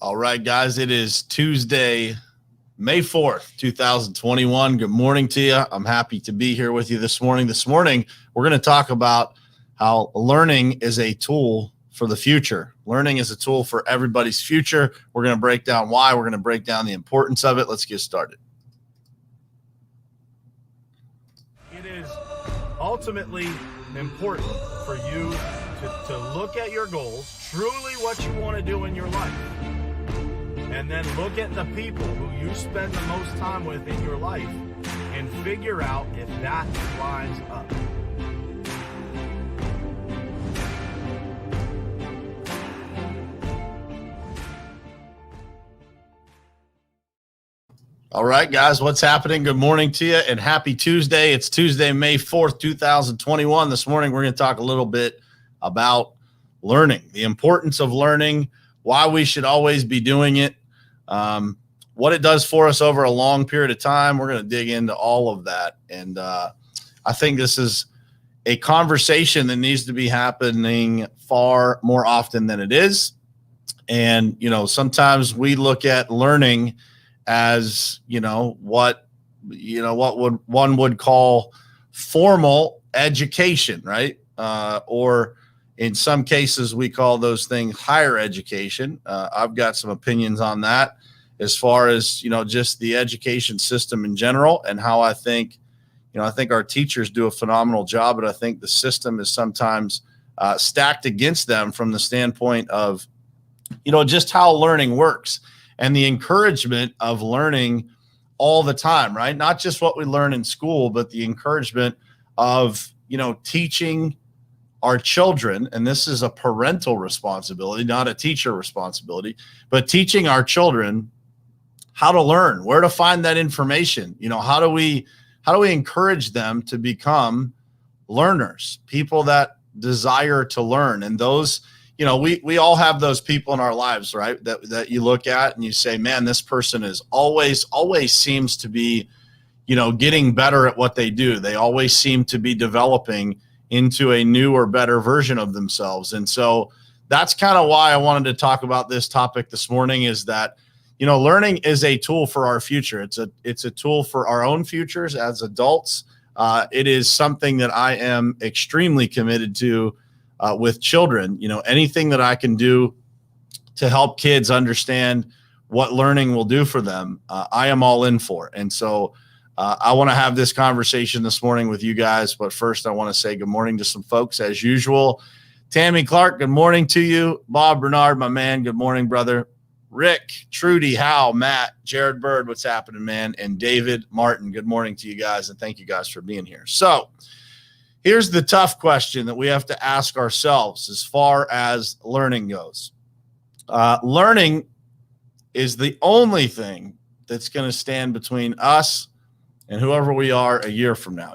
All right, guys, it is Tuesday, May 4th, 2021. Good morning to you. I'm happy to be here with you this morning. This morning, we're going to talk about how learning is a tool for the future. Learning is a tool for everybody's future. We're going to break down why. We're going to break down the importance of it. Let's get started. It is ultimately important for you to look at your goals, truly what you want to do in your life. And then look at the people who you spend the most time with in your life and figure out if that lines up. All right, guys, what's happening? Good morning to you and happy Tuesday. It's Tuesday, May 4th, 2021. This morning, we're going to talk a little bit about learning, the importance of learning, why we should always be doing it, what it does for us over a long period of time. We're going to dig into all of that. And I think this is a conversation that needs to be happening far more often than it is. And, sometimes we look at learning as, what one would call formal education, right? Or in some cases, we call those things higher education. I've got some opinions on that as far as, just the education system in general and how I think our teachers do a phenomenal job, but I think the system is sometimes stacked against them from the standpoint of, just how learning works and the encouragement of learning all the time, right? Not just what we learn in school, but the encouragement of, teaching our children, and this is a parental responsibility, not a teacher responsibility, but teaching our children how to learn, where to find that information. How do we encourage them to become learners, people that desire to learn? And those, we all have those people in our lives, right? That you look at and you say, man, this person is always seems to be, getting better at what they do. They always seem to be developing into a new or better version of themselves. And so that's kind of why I wanted to talk about this topic this morning, is that, learning is a tool for our future. It's a tool for our own futures as adults. It is something that I am extremely committed to with children. Anything that I can do to help kids understand what learning will do for them, I am all in for. And so I want to have this conversation this morning with you guys. But first, I want to say good morning to some folks as usual. Tammy Clark, good morning to you. Bob Bernard, my man, good morning, brother. Rick, Trudy, Hal, Matt, Jared Bird, what's happening, man? And David Martin, good morning to you guys. And thank you guys for being here. So here's the tough question that we have to ask ourselves as far as learning goes. Learning is the only thing that's going to stand between us and whoever we are a year from now.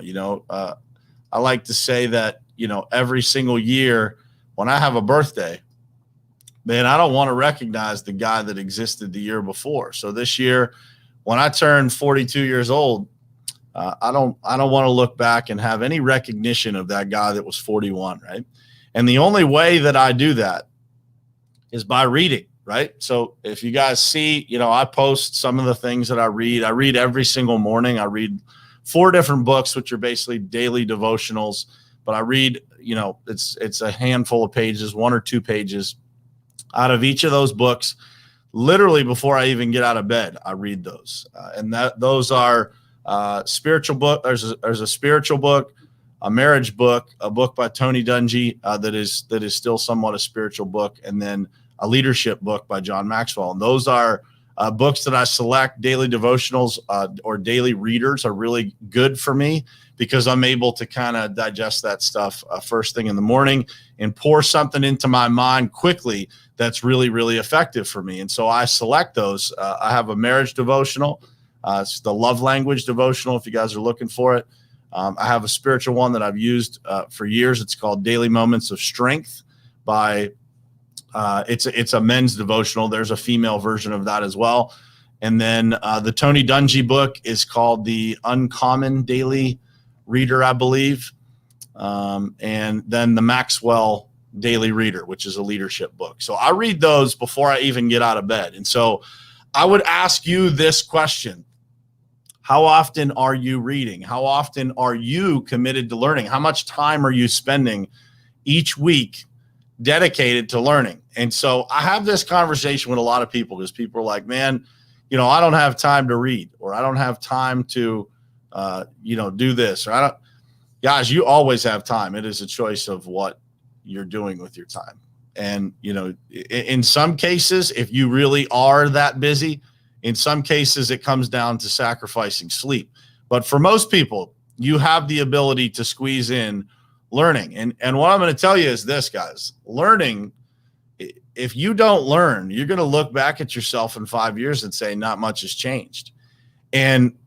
I like to say that, every single year when I have a birthday, man, I don't want to recognize the guy that existed the year before. So this year, when I turn 42 years old, I don't want to look back and have any recognition of that guy that was 41, right? And the only way that I do that is by reading, right? So if you guys see, I post some of the things that I read. I read every single morning. I read 4 different books, which are basically daily devotionals. But I read, it's a handful of pages, 1 or 2 pages out of each of those books. Literally before I even get out of bed, I read those. And those are spiritual book. There's a spiritual book, a marriage book, a book by Tony Dungy that is still somewhat a spiritual book, and then a leadership book by John Maxwell. And those are books that I select. Daily devotionals or daily readers are really good for me because I'm able to kind of digest that stuff first thing in the morning and pour something into my mind quickly that's really, really effective for me. And so I select those. I have a marriage devotional. It's the love language devotional if you guys are looking for it. I have a spiritual one that I've used for years. It's called Daily Moments of Strength by it's a men's devotional. There's a female version of that as well. And then the Tony Dungy book is called The Uncommon Daily Reader, I believe. And then the Maxwell Daily Reader, which is a leadership book. So I read those before I even get out of bed. And so I would ask you this question. How often are you reading? How often are you committed to learning? How much time are you spending each week dedicated to learning? And so I have this conversation with a lot of people because people are like, man, I don't have time to read, or I don't have time to, do this, or I don't. Guys, you always have time. It is a choice of what you're doing with your time. And, in some cases, if you really are that busy, in some cases, it comes down to sacrificing sleep. But for most people, you have the ability to squeeze in learning. And what I'm going to tell you is this, guys, learning, if you don't learn, you're going to look back at yourself in 5 years and say, not much has changed. And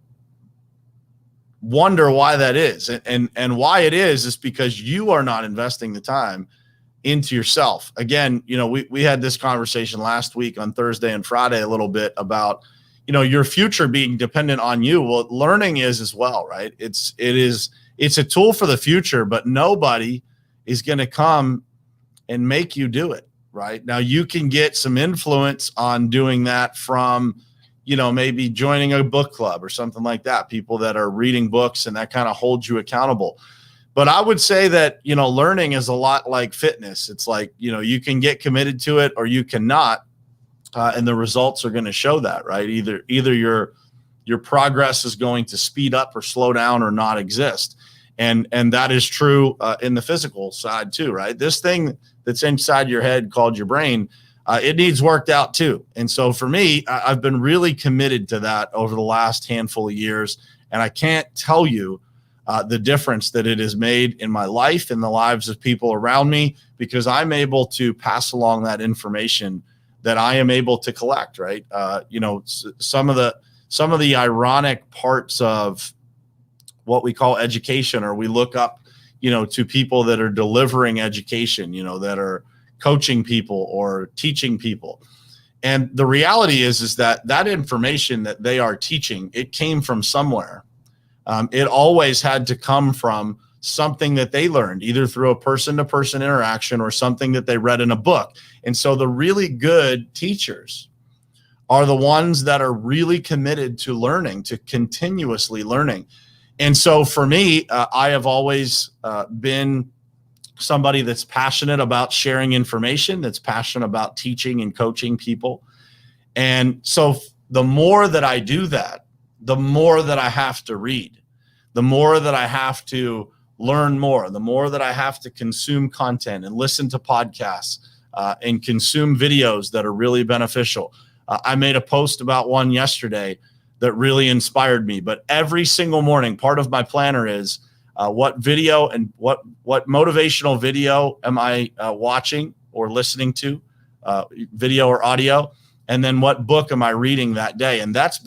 wonder why that is. And why it is because you are not investing the time into yourself. Again, we had this conversation last week on Thursday and Friday a little bit about, your future being dependent on you. Well, learning is as well, right? It's a tool for the future, but nobody is going to come and make you do it, right? Now you can get some influence on doing that from, maybe joining a book club or something like that, people that are reading books, and that kind of holds you accountable. But I would say that, learning is a lot like fitness. It's like, you can get committed to it or you cannot. And the results are going to show that, right? Either your progress is going to speed up or slow down or not exist. And that is true in the physical side too, right? This thing that's inside your head called your brain, it needs worked out too. And so for me, I've been really committed to that over the last handful of years. And I can't tell you the difference that it has made in my life and the lives of people around me, because I'm able to pass along that information that I am able to collect, right? Some of the ironic parts of what we call education, or we look up, to people that are delivering education, that are coaching people or teaching people. And the reality is that information that they are teaching, it came from somewhere. It always had to come from something that they learned, either through a person-to-person interaction or something that they read in a book. And so the really good teachers are the ones that are really committed to learning, to continuously learning. And so for me, I have always been somebody that's passionate about sharing information, that's passionate about teaching and coaching people. And so the more that I do that, the more that I have to read, the more that I have to learn more, the more that I have to consume content and listen to podcasts and consume videos that are really beneficial. I made a post about one yesterday that really inspired me, but every single morning, part of my planner is what video and what motivational video am I watching or listening to, video or audio, and then what book am I reading that day? And that's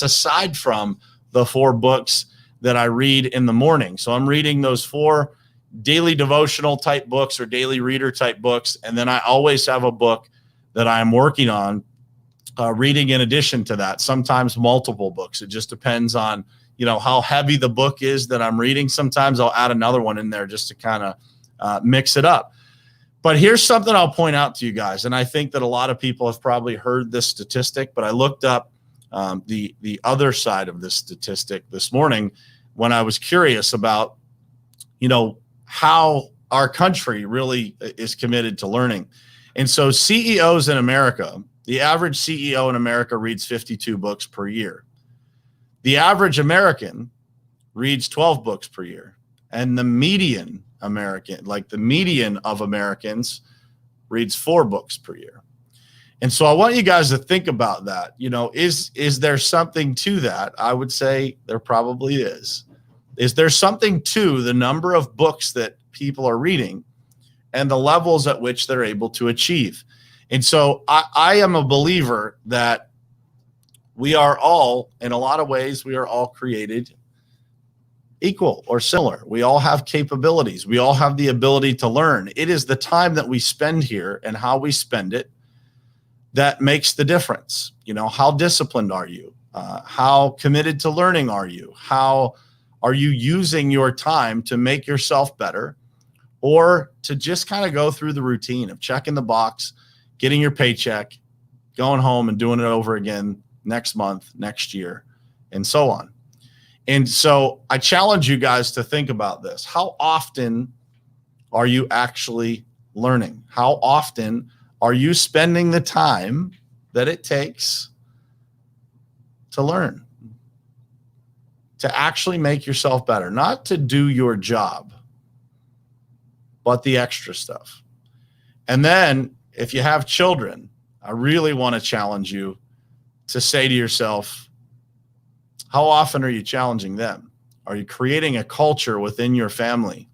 aside from the 4 books that I read in the morning. So I'm reading those 4 daily devotional type books or daily reader type books, and then I always have a book that I'm working on reading in addition to that. Sometimes multiple books. It just depends on how heavy the book is that I'm reading. Sometimes I'll add another one in there just to kind of mix it up. But here's something I'll point out to you guys, and I think that a lot of people have probably heard this statistic, but I looked up the other side of this statistic this morning when I was curious about, how our country really is committed to learning. And so CEOs in America, the average CEO in America reads 52 books per year. The average American reads 12 books per year. And the median American, like the median of Americans, reads 4 books per year. And so I want you guys to think about that. Is there something to that? I would say there probably is. Is there something to the number of books that people are reading and the levels at which they're able to achieve? And so I am a believer that we are all, in a lot of ways, we are all created equal or similar. We all have capabilities. We all have the ability to learn. It is the time that we spend here and how we spend it that makes the difference. How disciplined are you? How committed to learning are you? How are you using your time to make yourself better? or to just kind of go through the routine of checking the box, getting your paycheck, going home and doing it over again next month, next year, and so on. And so I challenge you guys to think about this. How often are you actually learning? How often are you spending the time that it takes to learn, to actually make yourself better, not to do your job, but the extra stuff? And then if you have children, I really want to challenge you to say to yourself, how often are you challenging them? Are you creating a culture within your family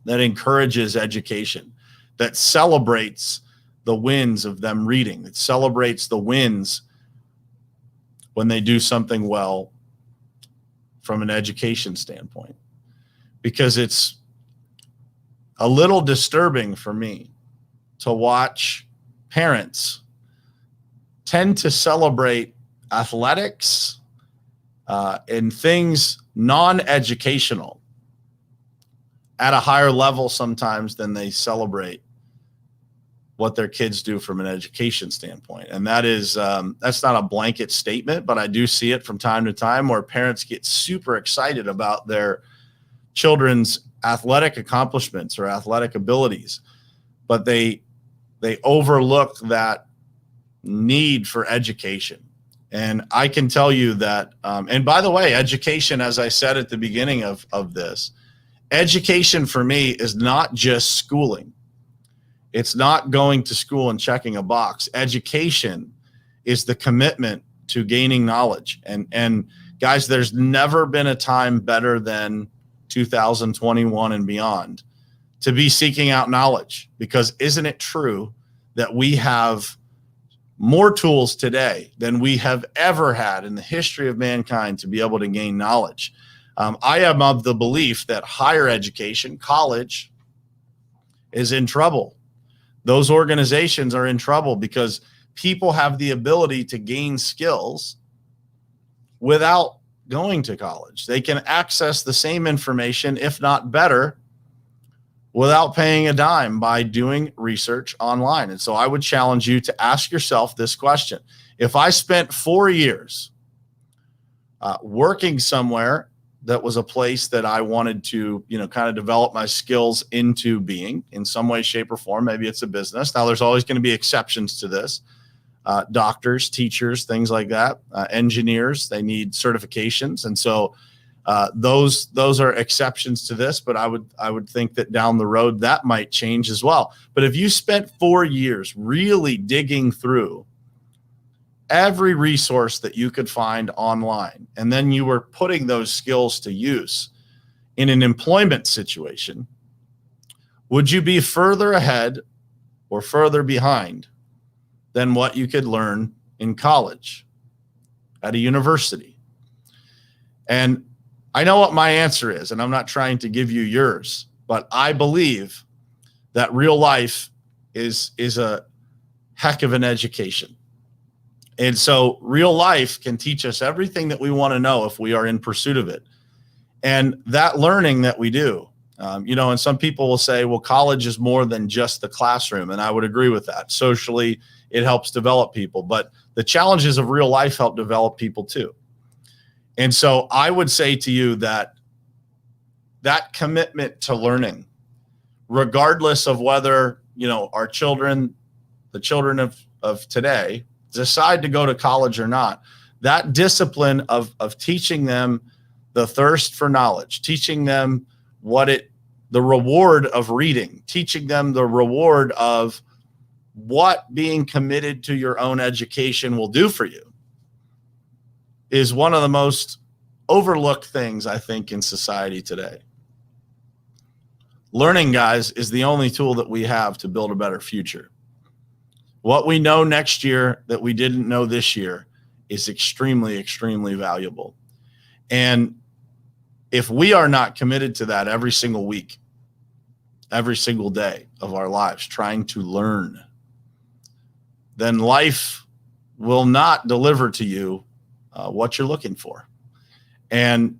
that encourages education, that celebrates the wins of them reading, that celebrates the wins when they do something well from an education standpoint? Because it's a little disturbing for me to watch parents tend to celebrate athletics and things non-educational at a higher level sometimes than they celebrate what their kids do from an education standpoint. And that is, that's not a blanket statement, but I do see it from time to time where parents get super excited about their children's athletic accomplishments or athletic abilities, but they overlook that need for education. And I can tell you that, and by the way, education, as I said at the beginning of this, education for me is not just schooling. It's not going to school and checking a box. Education is the commitment to gaining knowledge. And guys, there's never been a time better than 2021 and beyond to be seeking out knowledge, because isn't it true that we have more tools today than we have ever had in the history of mankind to be able to gain knowledge? I am of the belief that higher education, college, is in trouble. Those organizations are in trouble because people have the ability to gain skills without going to college. They can access the same information, if not better, without paying a dime by doing research online. And so I would challenge you to ask yourself this question. If I spent 4 years working somewhere that was a place that I wanted to, kind of develop my skills into being in some way, shape, or form, maybe it's a business. Now, there's always going to be exceptions to this. Doctors, teachers, things like that, engineers, they need certifications. And so those are exceptions to this, but I would think that down the road that might change as well. But if you spent 4 years really digging through every resource that you could find online, and then you were putting those skills to use in an employment situation, would you be further ahead or further behind than what you could learn in college, at a university? And I know what my answer is, and I'm not trying to give you yours, but I believe that real life is a heck of an education. And so real life can teach us everything that we want to know if we are in pursuit of it. And that learning that we do, and some people will say, well, college is more than just the classroom. And I would agree with that. Socially, it helps develop people, but the challenges of real life help develop people too. And so I would say to you that commitment to learning, regardless of whether, our children, the children of today, decide to go to college or not, that discipline of teaching them the thirst for knowledge, teaching them the reward of reading, teaching them the reward of what being committed to your own education will do for you, is one of the most overlooked things, I think, in society today. Learning, guys, is the only tool that we have to build a better future. What we know next year that we didn't know this year is extremely, extremely valuable. And if we are not committed to that every single week, every single day of our lives, trying to learn, then life will not deliver to you what you're looking for. And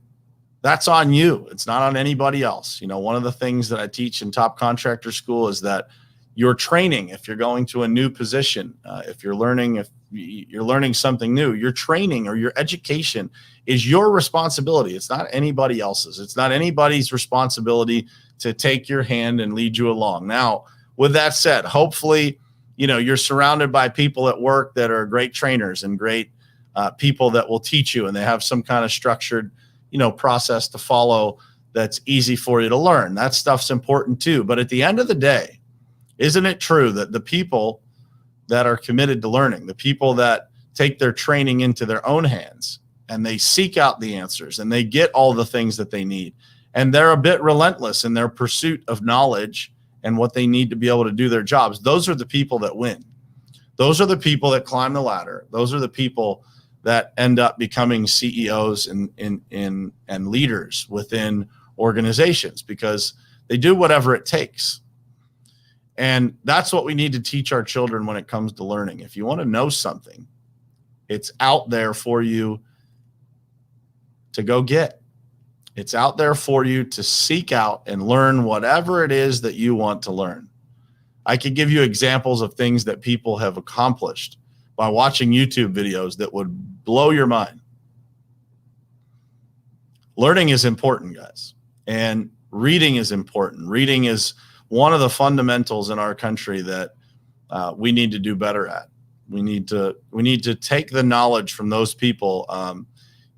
that's on you. It's not on anybody else. One of the things that I teach in Top Contractor School is that your training, if you're going to a new position, if you're learning something new, your training or your education is your responsibility. It's not anybody else's. It's not anybody's responsibility to take your hand and lead you along. Now, with that said, hopefully, you're surrounded by people at work that are great trainers and great people that will teach you, and they have some kind of structured, process to follow that's easy for you to learn. That stuff's important too. But at the end of the day, isn't it true that the people that are committed to learning, the people that take their training into their own hands and they seek out the answers and they get all the things that they need, and they're a bit relentless in their pursuit of knowledge and what they need to be able to do their jobs, those are the people that win. Those are the people that climb the ladder. Those are the people that end up becoming CEOs and leaders within organizations, because they do whatever it takes. And that's what we need to teach our children when it comes to learning. If you want to know something, it's out there for you to go get. It's out there for you to seek out and learn whatever it is that you want to learn. I could give you examples of things that people have accomplished by watching YouTube videos that would blow your mind. Learning is important, guys, and reading is important. Reading is one of the fundamentals in our country that we need to do better at. We need to take the knowledge from those people.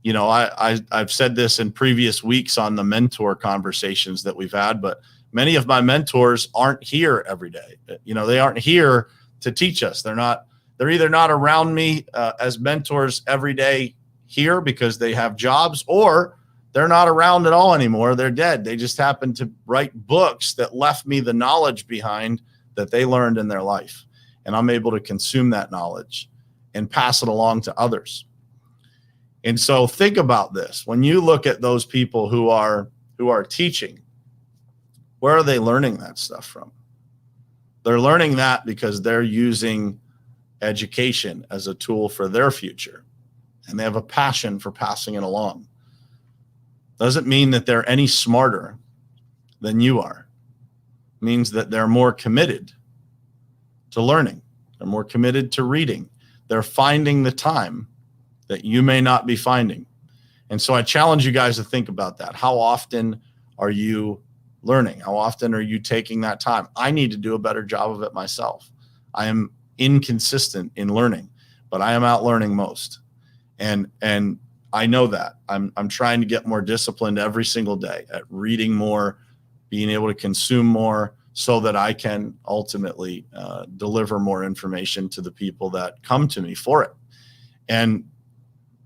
I've said this in previous weeks on the mentor conversations that we've had, but many of my mentors aren't here every day. They aren't here to teach us. They're either not around me as mentors every day here because they have jobs, or they're not around at all anymore. They're dead. They just happened to write books that left me the knowledge behind that they learned in their life. And I'm able to consume that knowledge and pass it along to others. And so think about this. When you look at those people who are teaching, where are they learning that stuff from? They're learning that because they're using education as a tool for their future, and they have a passion for passing it along. Doesn't mean that they're any smarter than you are. It means that they're more committed to learning. They're more committed to reading. They're finding the time that you may not be finding. And so I challenge you guys to think about that. How often are you learning? How often are you taking that time? I need to do a better job of it myself. I am inconsistent in learning, but I am out learning most. And I know that. I'm trying to get more disciplined every single day at reading more, being able to consume more, so that I can ultimately deliver more information to the people that come to me for it. And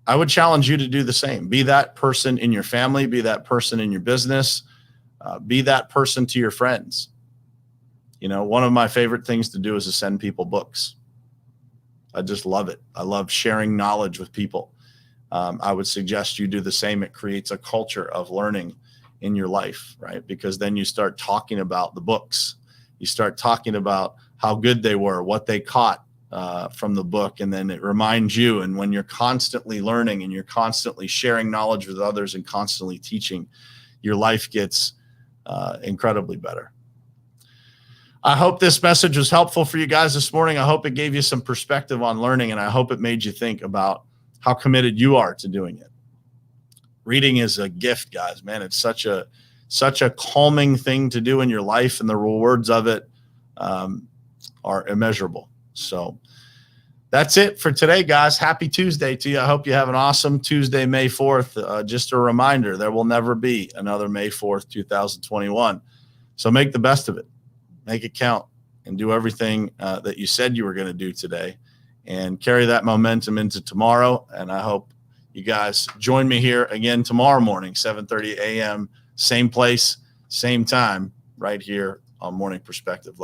I would challenge you to do the same. Be that person in your family, be that person in your business, be that person to your friends. One of my favorite things to do is to send people books. I just love it. I love sharing knowledge with people. I would suggest you do the same. It creates a culture of learning in your life, right? Because then you start talking about the books. You start talking about how good they were, what they caught from the book, and then it reminds you. And when you're constantly learning and you're constantly sharing knowledge with others and constantly teaching, your life gets incredibly better. I hope this message was helpful for you guys this morning. I hope it gave you some perspective on learning, and I hope it made you think about how committed you are to doing it. Reading is a gift, guys, man. It's such a calming thing to do in your life, and the rewards of it are immeasurable. So that's it for today, guys. Happy Tuesday to you. I hope you have an awesome Tuesday, May 4th. Just a reminder, there will never be another May 4th, 2021. So make the best of it. Make it count and do everything that you said you were going to do today, and carry that momentum into tomorrow. And I hope you guys join me here again tomorrow morning, 7:30 a.m., same place, same time, right here on Morning Perspective.